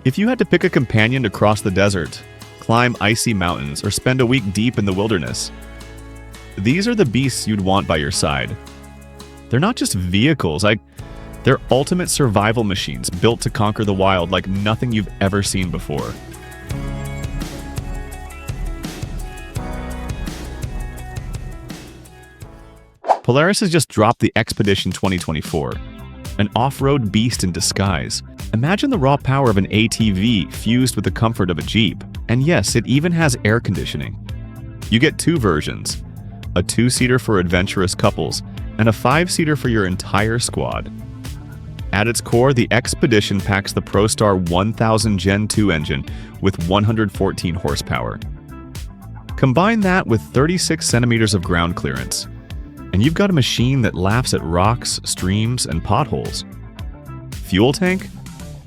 If you had to pick a companion to cross the desert, climb icy mountains, or spend a week deep in the wilderness, these are the beasts you'd want by your side. They're not just vehicles, they're ultimate survival machines built to conquer the wild like nothing you've ever seen before. Polaris has just dropped the Expedition 2024, an off-road beast in disguise. Imagine the raw power of an ATV fused with the comfort of a Jeep. And yes, it even has air conditioning. You get two versions, a 2-seater for adventurous couples and a 5-seater for your entire squad. At its core, the Expedition packs the ProStar 1000 Gen 2 engine with 114 horsepower. Combine that with 36 centimeters of ground clearance, and you've got a machine that laughs at rocks, streams, and potholes. Fuel tank?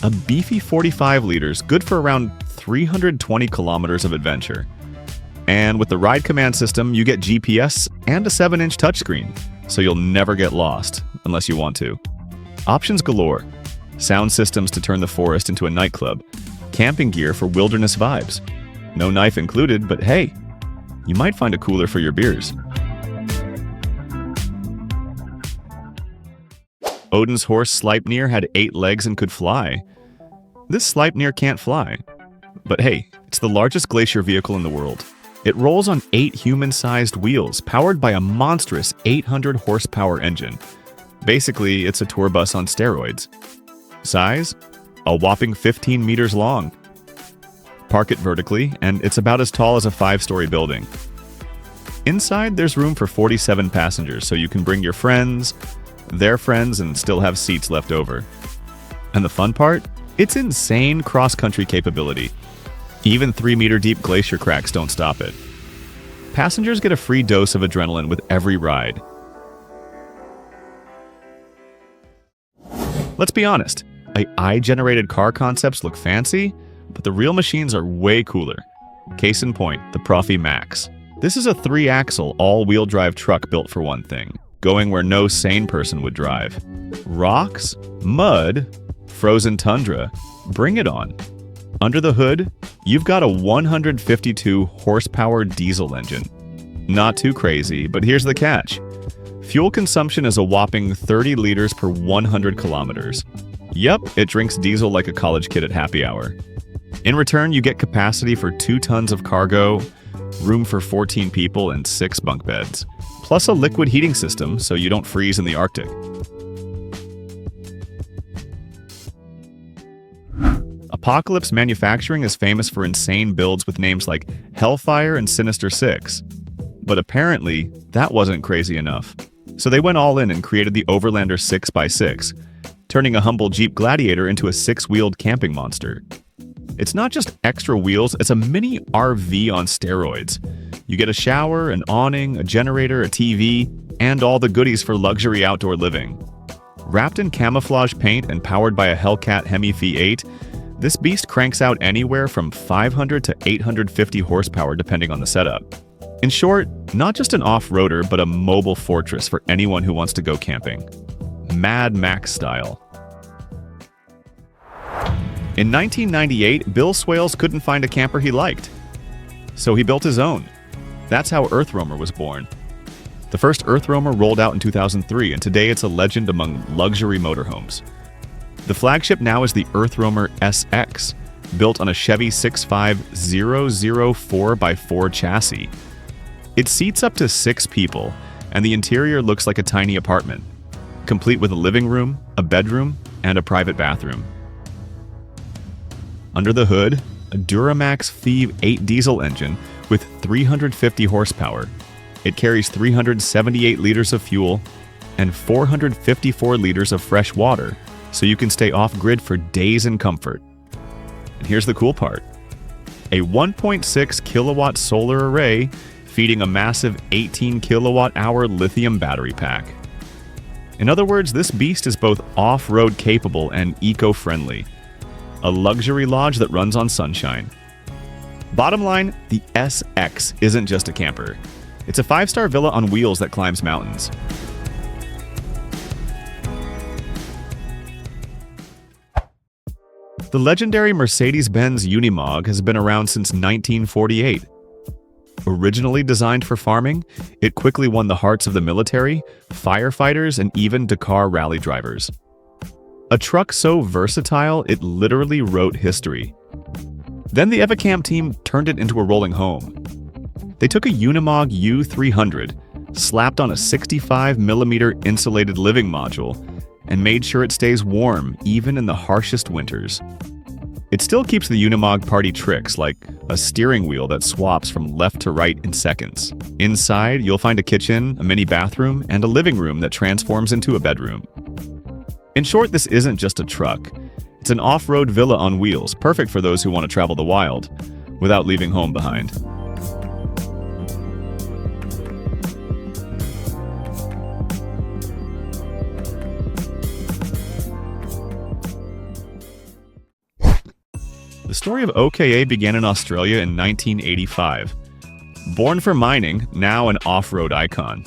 A beefy 45 liters, good for around 320 kilometers of adventure. And with the Ride Command system, you get GPS and a 7-inch touchscreen, so you'll never get lost, unless you want to. Options galore. Sound systems to turn the forest into a nightclub. Camping gear for wilderness vibes. No knife included, but hey, you might find a cooler for your beers. Odin's horse Sleipnir had 8 legs and could fly. This Sleipnir can't fly. But hey, it's the largest glacier vehicle in the world. It rolls on 8 human-sized wheels, powered by a monstrous 800 horsepower engine. Basically, it's a tour bus on steroids. Size? A whopping 15 meters long. Park it vertically, and it's about as tall as a 5-story building. Inside, there's room for 47 passengers, so you can bring your friends, their friends, and still have seats left over. And the fun part? It's insane cross-country capability. Even 3-meter-deep glacier cracks don't stop it. Passengers get a free dose of adrenaline with every ride. Let's be honest, AI-generated car concepts look fancy, but the real machines are way cooler. Case in point, the Profi Max. This is a 3-axle, all-wheel drive truck built for one thing, going where no sane person would drive. Rocks, mud, frozen tundra, bring it on. Under the hood, you've got a 152 horsepower diesel engine. Not too crazy, but here's the catch. Fuel consumption is a whopping 30 liters per 100 kilometers. Yup, it drinks diesel like a college kid at happy hour. In return, you get capacity for 2 tons of cargo, room for 14 people, and 6 bunk beds. Plus a liquid heating system so you don't freeze in the Arctic. Apocalypse Manufacturing is famous for insane builds with names like Hellfire and Sinister Six. But apparently, that wasn't crazy enough. So they went all in and created the Overlander 6x6, turning a humble Jeep Gladiator into a 6-wheeled camping monster. It's not just extra wheels, it's a mini RV on steroids. You get a shower, an awning, a generator, a TV, and all the goodies for luxury outdoor living. Wrapped in camouflage paint and powered by a Hellcat Hemi V8, this beast cranks out anywhere from 500 to 850 horsepower depending on the setup. In short, not just an off-roader, but a mobile fortress for anyone who wants to go camping. Mad Max style. In 1998, Bill Swales couldn't find a camper he liked, so he built his own. That's how Earth Roamer was born. The first Earth Roamer rolled out in 2003, and today it's a legend among luxury motorhomes. The flagship now is the Earth Roamer SX, built on a Chevy 65004 4x4 chassis. It seats up to 6 people, and the interior looks like a tiny apartment, complete with a living room, a bedroom, and a private bathroom. Under the hood, a Duramax Thieve 8 diesel engine with 350 horsepower. It carries 378 liters of fuel and 454 liters of fresh water, so you can stay off-grid for days in comfort. And here's the cool part. A 1.6 kilowatt solar array feeding a massive 18 kilowatt-hour lithium battery pack. In other words, this beast is both off-road capable and eco-friendly. A luxury lodge that runs on sunshine. Bottom line, the SX isn't just a camper. It's a 5-star villa on wheels that climbs mountains. The legendary Mercedes-Benz Unimog has been around since 1948. Originally designed for farming, it quickly won the hearts of the military, firefighters, and even Dakar rally drivers. A truck so versatile, it literally wrote history. Then the Evacamp team turned it into a rolling home. They took a Unimog U300, slapped on a 65mm insulated living module, and made sure it stays warm even in the harshest winters. It still keeps the Unimog party tricks, like a steering wheel that swaps from left to right in seconds. Inside, you'll find a kitchen, a mini bathroom, and a living room that transforms into a bedroom. In short, this isn't just a truck. It's an off-road villa on wheels, perfect for those who want to travel the wild without leaving home behind. The story of OKA began in Australia in 1985. Born for mining, now an off-road icon.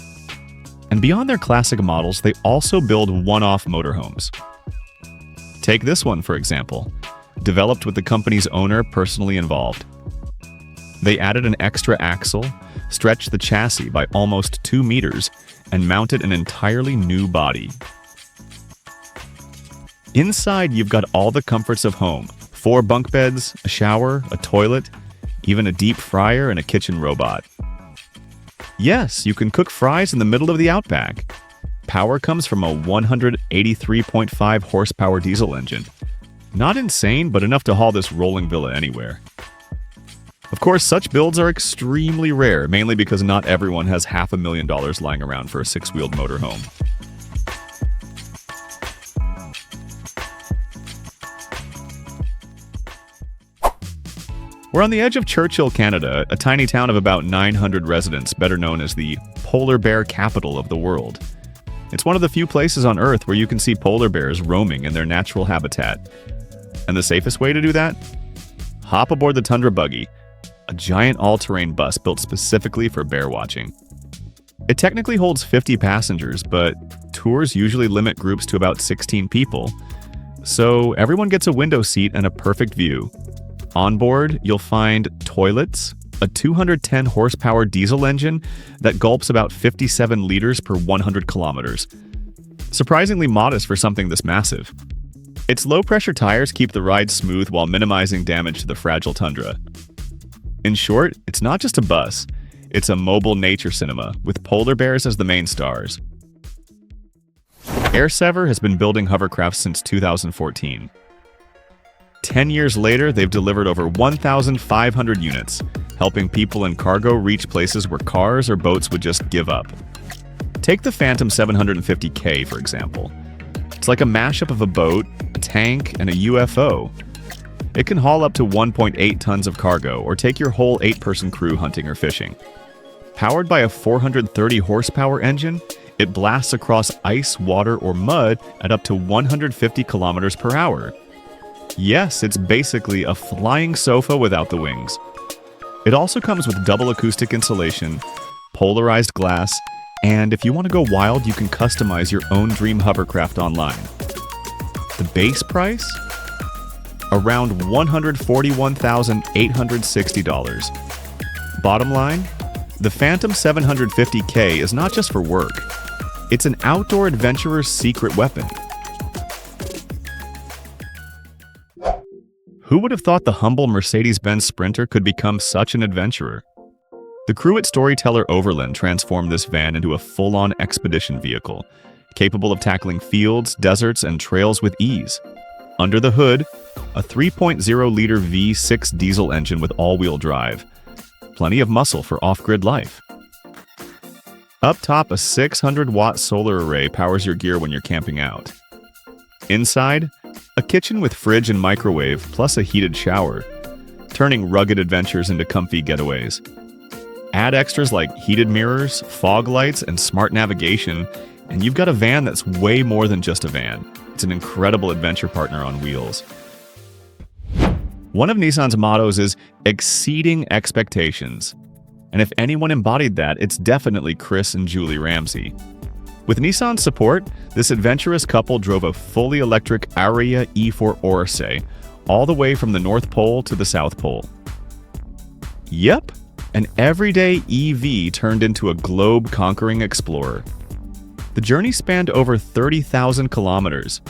And beyond their classic models, they also build one-off motorhomes. Take this one, for example, developed with the company's owner personally involved. They added an extra axle, stretched the chassis by almost 2 meters, and mounted an entirely new body. Inside, you've got all the comforts of home. 4 bunk beds, a shower, a toilet, even a deep fryer and a kitchen robot. Yes, you can cook fries in the middle of the outback. Power comes from a 183.5 horsepower diesel engine. Not insane, but enough to haul this rolling villa anywhere. Of course, such builds are extremely rare, mainly because not everyone has $500,000 lying around for a 6-wheeled motorhome. We're on the edge of Churchill, Canada, a tiny town of about 900 residents, better known as the polar bear capital of the world. It's one of the few places on Earth where you can see polar bears roaming in their natural habitat. And the safest way to do that? Hop aboard the Tundra Buggy, a giant all-terrain bus built specifically for bear watching. It technically holds 50 passengers, but tours usually limit groups to about 16 people, so everyone gets a window seat and a perfect view. On board, you'll find toilets, a 210 horsepower diesel engine that gulps about 57 liters per 100 kilometers. Surprisingly modest for something this massive. Its low-pressure tires keep the ride smooth while minimizing damage to the fragile tundra. In short, it's not just a bus, it's a mobile nature cinema, with polar bears as the main stars. AirSever has been building hovercrafts since 2014. 10 years later, they've delivered over 1,500 units, helping people and cargo reach places where cars or boats would just give up. Take the Phantom 750K, for example. It's like a mashup of a boat, a tank, and a UFO. It can haul up to 1.8 tons of cargo, or take your whole 8-person crew hunting or fishing. Powered by a 430 horsepower engine, it blasts across ice, water, or mud at up to 150 kilometers per hour. Yes, it's basically a flying sofa without the wings. It also comes with double acoustic insulation, polarized glass, and if you want to go wild, you can customize your own dream hovercraft online. The base price? Around $141,860. Bottom line? The Phantom 750K is not just for work. It's an outdoor adventurer's secret weapon. Who would have thought the humble Mercedes-Benz Sprinter could become such an adventurer? The crew at Storyteller Overland transformed this van into a full-on expedition vehicle, capable of tackling fields, deserts, and trails with ease. Under the hood, a 3.0-liter V6 diesel engine with all-wheel drive. Plenty of muscle for off-grid life. Up top, a 600-watt solar array powers your gear when you're camping out. Inside, a kitchen with fridge and microwave, plus a heated shower, turning rugged adventures into comfy getaways. Add extras like heated mirrors, fog lights, and smart navigation, and you've got a van that's way more than just a van. It's an incredible adventure partner on wheels. One of Nissan's mottos is exceeding expectations. And if anyone embodied that, it's definitely Chris and Julie Ramsey. With Nissan's support, this adventurous couple drove a fully electric Ariya E4 Orsay, all the way from the North Pole to the South Pole. Yep, an everyday EV turned into a globe-conquering explorer. The journey spanned over 30,000 kilometers,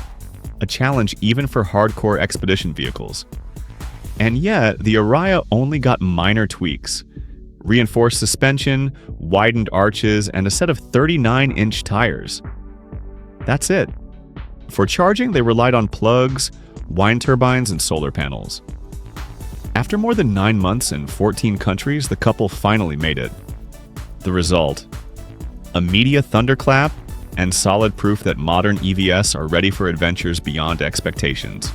a challenge even for hardcore expedition vehicles. And yet, the Ariya only got minor tweaks: reinforced suspension, widened arches, and a set of 39-inch tires. That's it. For charging, they relied on plugs, wind turbines, and solar panels. After more than 9 months in 14 countries, the couple finally made it. The result: a media thunderclap and solid proof that modern EVs are ready for adventures beyond expectations.